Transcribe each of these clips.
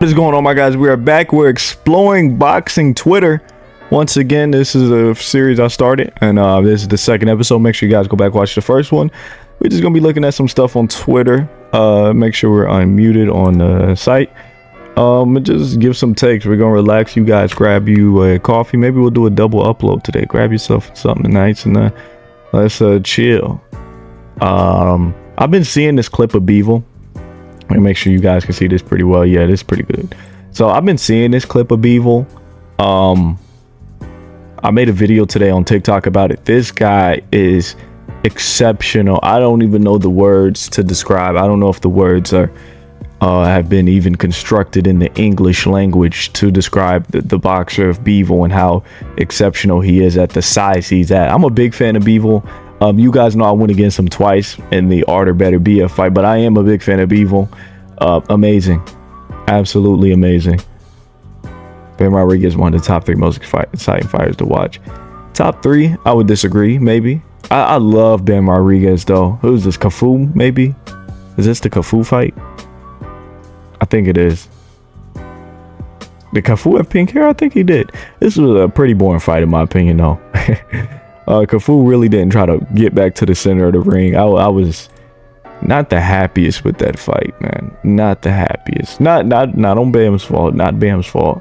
What is going on, my guys? We are back. We're exploring boxing Twitter. Once again, this is a series I started, and this is the second episode. Make sure you guys go back watch the first one. We're just gonna be looking at some stuff on Twitter. Make sure we're unmuted on the site. And just give some takes. We're gonna relax. You guys grab you a coffee. Maybe we'll do a double upload today. Grab yourself something nice and let's chill. I've been seeing this clip of Beevil. Let me make sure you guys can see this pretty well. Yeah, this is pretty good. So I've been seeing this clip of Beevil. I made a video today on TikTok about it. This guy is exceptional. I don't even know the words to describe. I don't know if the words are have been even constructed in the English language to describe the boxer of Beevil and how exceptional he is at the size he's at. I'm a big fan of Beevil. You guys know I went against him twice in the Art or Better BF fight, but I am a big fan of Beevil. Amazing. Absolutely amazing. Ben Rodriguez is one of the top 3 most exciting fighters to watch. Top 3, I would disagree, maybe. I love Ben Rodriguez, though. Who's this, Cafu, maybe? Is this the Cafu fight? I think it is. Did Cafu have pink hair? I think he did. This was a pretty boring fight, in my opinion, though. Cafu really didn't try to get back to the center of the ring. I was not the happiest with that fight, man. Not the happiest. Not on Bam's fault. Not Bam's fault.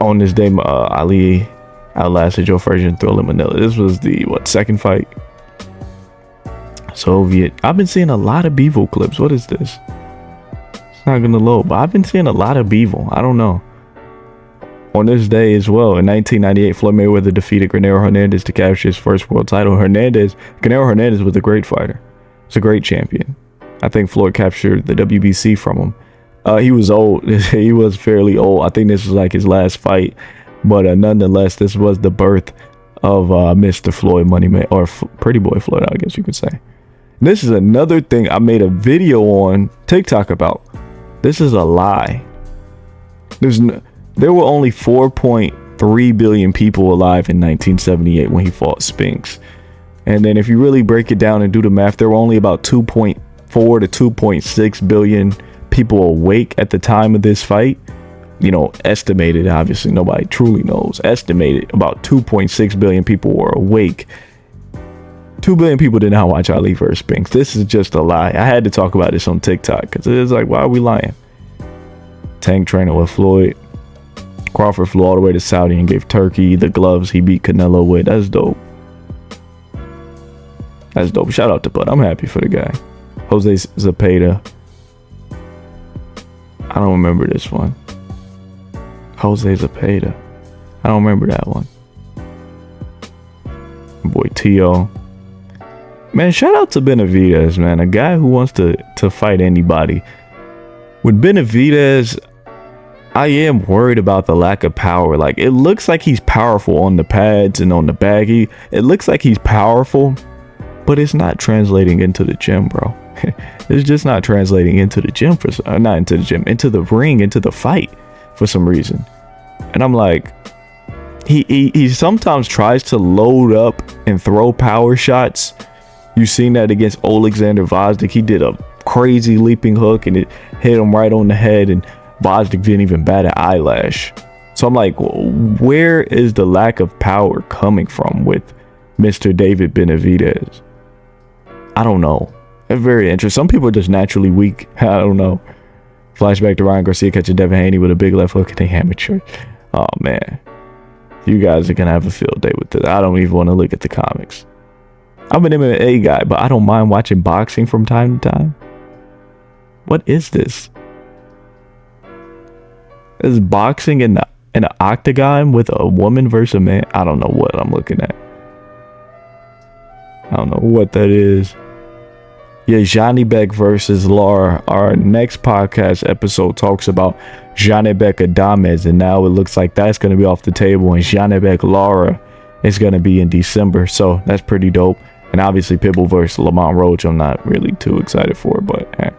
On this day, Ali outlasted Joe Frazier in Thriller Manila. This was the second fight? Soviet. I've been seeing a lot of Beevil clips. What is this? It's not gonna load, but I've been seeing a lot of Beevil. I don't know. On this day as well, in 1998, Floyd Mayweather defeated Canelo Hernandez to capture his first world title. Canelo Hernandez was a great fighter. He's a great champion. I think Floyd captured the WBC from him. He was old. He was fairly old. I think this was like his last fight. But nonetheless, this was the birth of Mr. Floyd Moneyman, or Pretty Boy Floyd, I guess you could say. This is another thing I made a video on TikTok about. This is a lie. There were only 4.3 billion people alive in 1978 when he fought Spinks. And then if you really break it down and do the math, there were only about 2.4 to 2.6 billion people awake at the time of this fight. You know, estimated, obviously nobody truly knows. Estimated about 2.6 billion people were awake. 2 billion people did not watch Ali versus Spinks. This is just a lie. I had to talk about this on TikTok because it's like, why are we lying? Tank trainer with Floyd. Crawford flew all the way to Saudi and gave Turkey the gloves he beat Canelo with. That's dope. That's dope. Shout out to Bud. I'm happy for the guy. Jose Zepeda. I don't remember this one. Jose Zepeda. I don't remember that one. Boy, Tio. Man, shout out to Benavidez, man. A guy who wants to fight anybody. With Benavidez, I am worried about the lack of power. Like, it looks like he's powerful on the pads and on the bag. It looks like he's powerful, but it's not translating into the gym, bro. It's just not translating into the gym not into the gym, into the ring, into the fight for some reason. And I'm like, he sometimes tries to load up and throw power shots. You've seen that against Alexander Vazdik. He did a crazy leaping hook and it hit him right on the head, and Vazdik didn't even bat an eyelash. So I'm like, where is the lack of power coming from with Mr. David Benavidez? I don't know. It's very interesting. Some people are just naturally weak. I don't know. Flashback to Ryan Garcia catching Devin Haney with a big left hook and the amateur. Oh man, you guys are gonna have a field day with this. I don't even want to look at the comics. I'm an MMA guy, but I don't mind watching boxing from time to time. What is this? Is boxing in an octagon with a woman versus a man? I don't know what I'm looking at. I don't know what that is. Yeah, Johnny Beck versus Lara. Our next podcast episode talks about Johnny Beck Adames, and now it looks like that's going to be off the table, and Johnny Beck Lara is going to be in December, so that's pretty dope. And obviously Pitbull versus Lamont Roach, I'm not really too excited for, but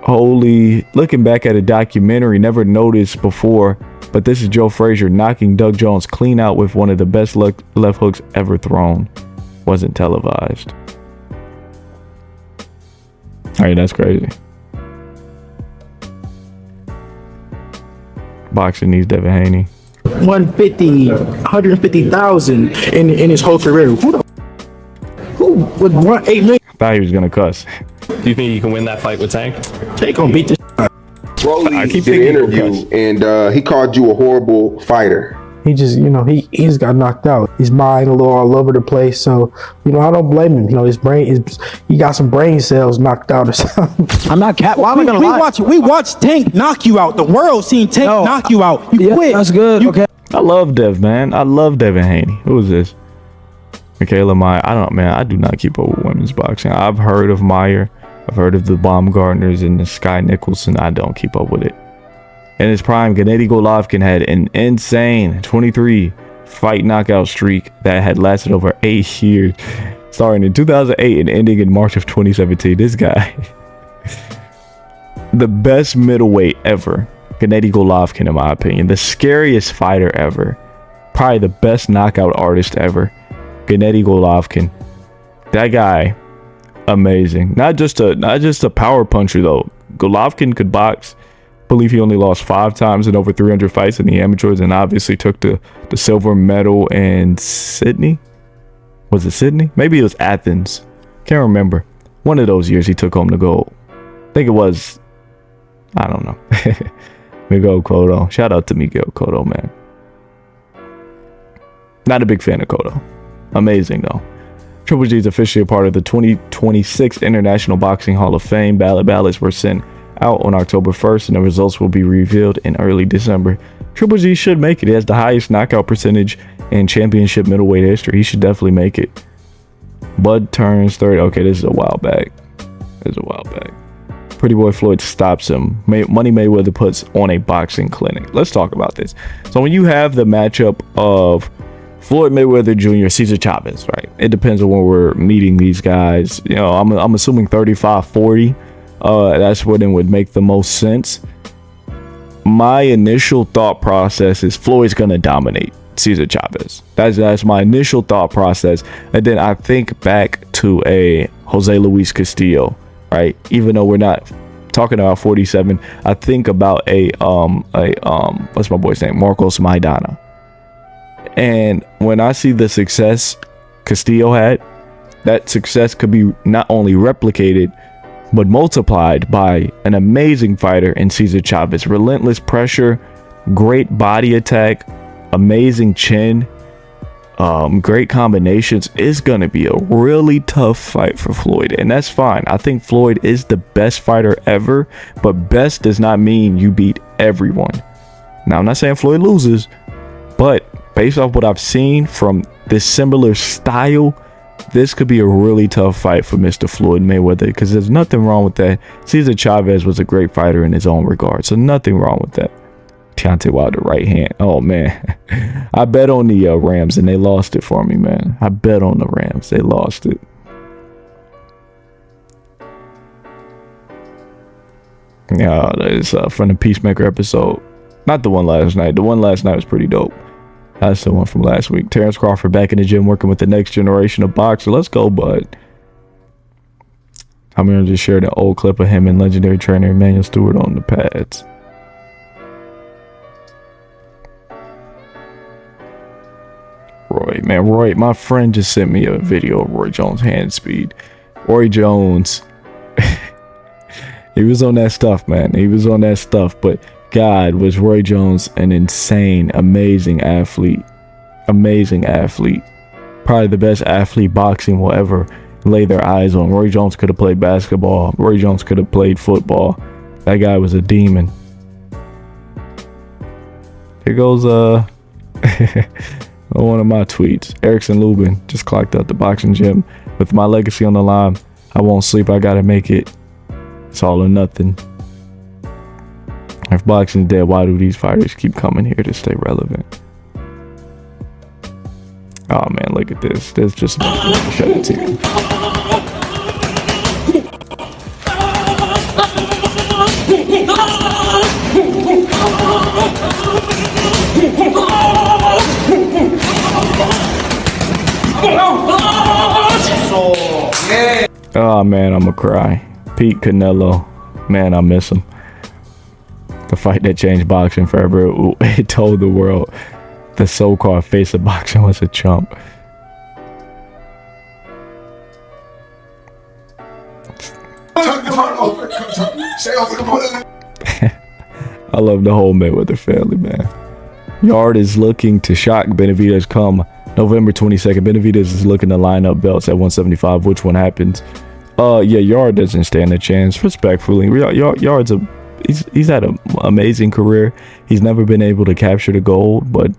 holy, looking back at a documentary, never noticed before, but this is Joe Frazier knocking Doug Jones clean out with one of the best left hooks ever thrown. Wasn't televised. All right, that's crazy. boxing these Devin Haney. 150,000 in his whole career. Who would want 8 million? I thought he was gonna cuss. Do you think you can win that fight with Tank? Tank gonna beat this. Broly did an interview and he called you a horrible fighter. He just, he just got knocked out. His mind a little all over the place. So, I don't blame him. His brain he got some brain cells knocked out or something. I'm not cat. Why am I gonna lie? We watched Tank knock you out. The world seen Tank knock you out. You quit. That's good. Okay. I love Dev, man. I love Devin Haney. Who is this? Michaela Meyer. I do not keep up with women's boxing. I've heard of Meyer. I've heard of the Baumgartners and the Sky Nicholson. I don't keep up with it. In his prime, Gennady Golovkin had an insane 23 fight knockout streak that had lasted over 8 years, starting in 2008 and ending in March of 2017. This guy, the best middleweight ever, Gennady Golovkin, in my opinion, the scariest fighter ever, probably the best knockout artist ever, Gennady Golovkin. That guy, amazing. Not just a power puncher though. Golovkin could box. I believe he only lost 5 times in over 300 fights in the amateurs, and obviously took the silver medal in Sydney. Was it Sydney? Maybe it was Athens. Can't remember. One of those years he took home the gold. I think it was, I don't know. Miguel Cotto. Shout out to Miguel Cotto, man. Not a big fan of Cotto. Amazing though. Triple G is officially a part of the 2026 International Boxing Hall of Fame. Ballots were sent out on October 1st, and the results will be revealed in early December. Triple G should make it. He has the highest knockout percentage in championship middleweight history. He should definitely make it. Bud turns 30. Okay, this is a while back. Pretty Boy Floyd stops him. Money Mayweather puts on a boxing clinic. Let's talk about this. So when you have the matchup of Floyd Mayweather Jr., Cesar Chavez, right? It depends on when we're meeting these guys. I'm assuming 35-40. That's when it would make the most sense. My initial thought process is Floyd's gonna dominate Cesar Chavez. That's my initial thought process, and then I think back to a Jose Luis Castillo, right? Even though we're not talking about 47, I think about a what's my boy's name, Marcos Maidana. And when I see the success Castillo had, that success could be not only replicated but multiplied by an amazing fighter in Cesar Chavez. Relentless pressure, great body attack, amazing chin, great combinations. It's gonna be a really tough fight for Floyd, and that's fine. I think Floyd is the best fighter ever, but best does not mean you beat everyone. Now, I'm not saying Floyd loses, but based off what I've seen from this similar style, this could be a really tough fight for Mr. Floyd Mayweather, because there's nothing wrong with that. Cesar Chavez was a great fighter in his own regard, so nothing wrong with that. Deontay Wilder right hand. Oh man, I bet on the Rams and they lost it for me, man. I bet on the Rams, they lost it. Yeah, it's from the Peacemaker episode. Not the one last night. The one last night was pretty dope. That's the one from last week. Terrence Crawford back in the gym working with the next generation of boxers. Let's go, bud. I'm gonna just share the old clip of him and legendary trainer Emmanuel Stewart on the pads. Roy, my friend just sent me a video of Roy Jones' hand speed. Roy Jones, he was on that stuff, man. He was on that stuff, but God, was Roy Jones an insane, amazing athlete. Amazing athlete. Probably the best athlete boxing will ever lay their eyes on. Roy Jones could have played basketball. Roy Jones could have played football. That guy was a demon. Here goes one of my tweets. Erickson Lubin just clocked out the boxing gym. With my legacy on the line, I won't sleep. I gotta make it. It's all or nothing. If boxing's dead, why do these fighters keep coming here to stay relevant? Oh man, look at this. There's just shut the TV. Oh man, I'ma cry. Pete Canelo, man, I miss him. The fight that changed boxing forever. It told the world the so-called face of boxing was a chump. I love the whole Mayweather family, man. Yard is looking to shock Benavidez come November 22nd. Benavidez is looking to line up belts at 175. Which one happens? Yeah, Yard doesn't stand a chance. Respectfully, Yard's he's had an amazing career. He's never been able to capture the gold, but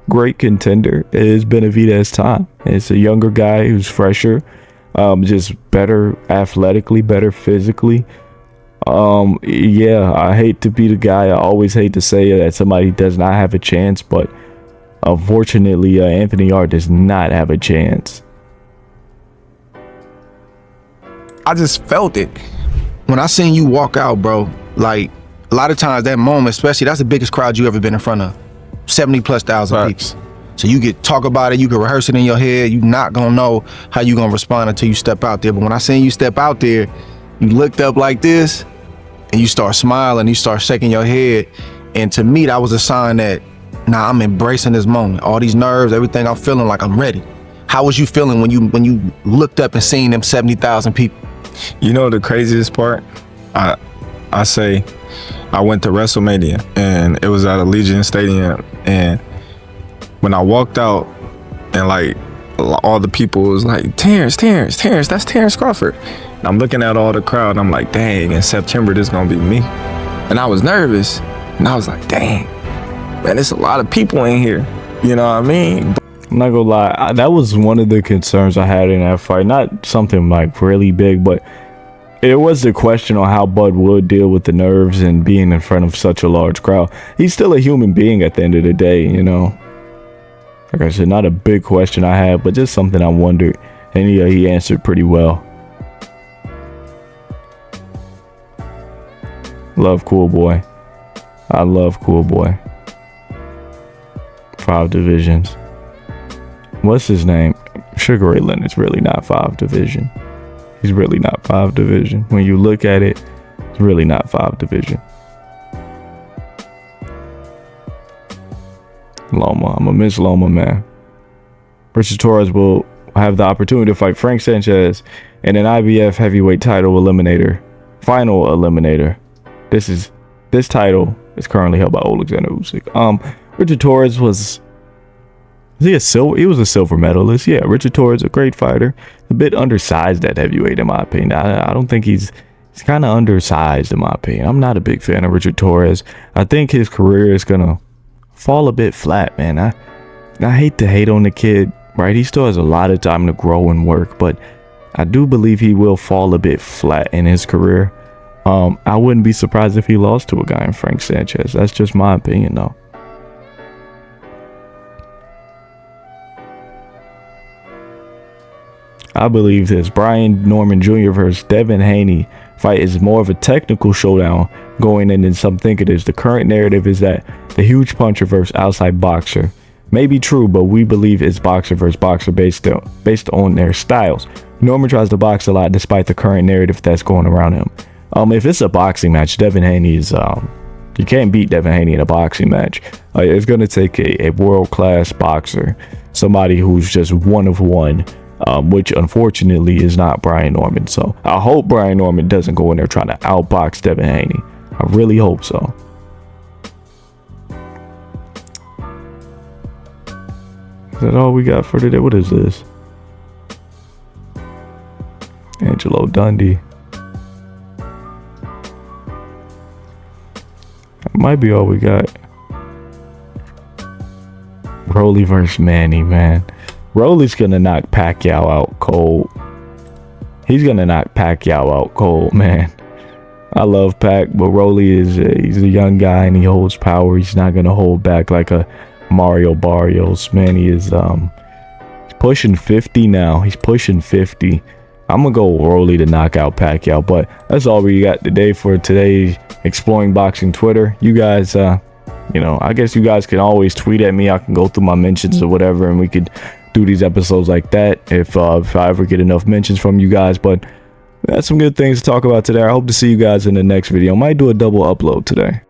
great contender. It is Benavidez time. It's a younger guy who's fresher, just better athletically, better physically. Yeah, I hate to be the guy. I always hate to say that somebody does not have a chance, but unfortunately, Anthony Yard does not have a chance. I just felt it when I seen you walk out, bro. Like, a lot of times that moment, especially, that's the biggest crowd you ever been in front of. 70,000+ people. So you get talk about it, you can rehearse it in your head. You not gonna know how you gonna respond until you step out there. But when I seen you step out there, you looked up like this and you start smiling, you start shaking your head. And to me, that was a sign that, nah, I'm embracing this moment. All these nerves, everything, I'm feeling like I'm ready. How was you feeling when you looked up and seen them 70,000 people? You know the craziest part? I say I went to WrestleMania and it was at Allegiant Stadium, and when I walked out and like all the people was like, Terrence, that's Terrence Crawford. And I'm looking at all the crowd and I'm like, dang, in September this gonna be me. And I was nervous and I was like, dang, man, there's a lot of people in here. You know what I mean? I'm not gonna lie, that was one of the concerns I had in that fight. Not something like really big, but it was the question on how Bud would deal with the nerves and being in front of such a large crowd. He's still a human being at the end of the day, you know. Like I said, not a big question I had, but just something I wondered, and he answered pretty well. Love Cool Boy. I love Cool Boy. 5 divisions. What's his name? Sugar Ray Leonard's really not 5 division. He's really not 5 division. When you look at it, it's really not 5 division. Loma. I'm gonna miss Loma, man. Richard Torres will have the opportunity to fight Frank Sanchez in an IBF heavyweight title eliminator. Final eliminator. This title is currently held by Alexander Usyk. Richard Torres was he was a silver medalist. Yeah, Richard Torres, a great fighter. A bit undersized at heavyweight, in my opinion. I don't think he's kind of undersized, in my opinion. I'm not a big fan of Richard Torres. I think his career is gonna fall a bit flat, man. I hate to hate on the kid, right? He still has a lot of time to grow and work, but I do believe he will fall a bit flat in his career. I wouldn't be surprised if he lost to a guy in Frank Sanchez. That's just my opinion, though. I believe this Brian Norman Jr. versus Devin Haney fight is more of a technical showdown going in than some think it is. The current narrative is that the huge puncher versus outside boxer may be true, but we believe it's boxer versus boxer based on their styles. Norman tries to box a lot despite the current narrative that's going around him. If it's a boxing match, Devin Haney is you can't beat Devin Haney in a boxing match. It's going to take a world-class boxer, somebody who's just one of one. Which unfortunately is not Brian Norman. So I hope Brian Norman doesn't go in there trying to outbox Devin Haney. I really hope so. Is that all we got for today? What is this? Angelo Dundee. That might be all we got. Broly versus Manny, man. Rolly's gonna knock Pacquiao out cold. He's gonna knock Pacquiao out cold, man. I love Pac, but Rolly he's a young guy and he holds power. He's not gonna hold back like a Mario Barrios, man. He is he's pushing 50 now. He's pushing 50. I'm gonna go Rolly to knock out Pacquiao, but that's all we got today for today's Exploring Boxing Twitter. You guys, I guess you guys can always tweet at me. I can go through my mentions or whatever, and we could do these episodes like that if I ever get enough mentions from you guys. But That's some good things to talk about today. I hope to see you guys in the next video. Might do a double upload today.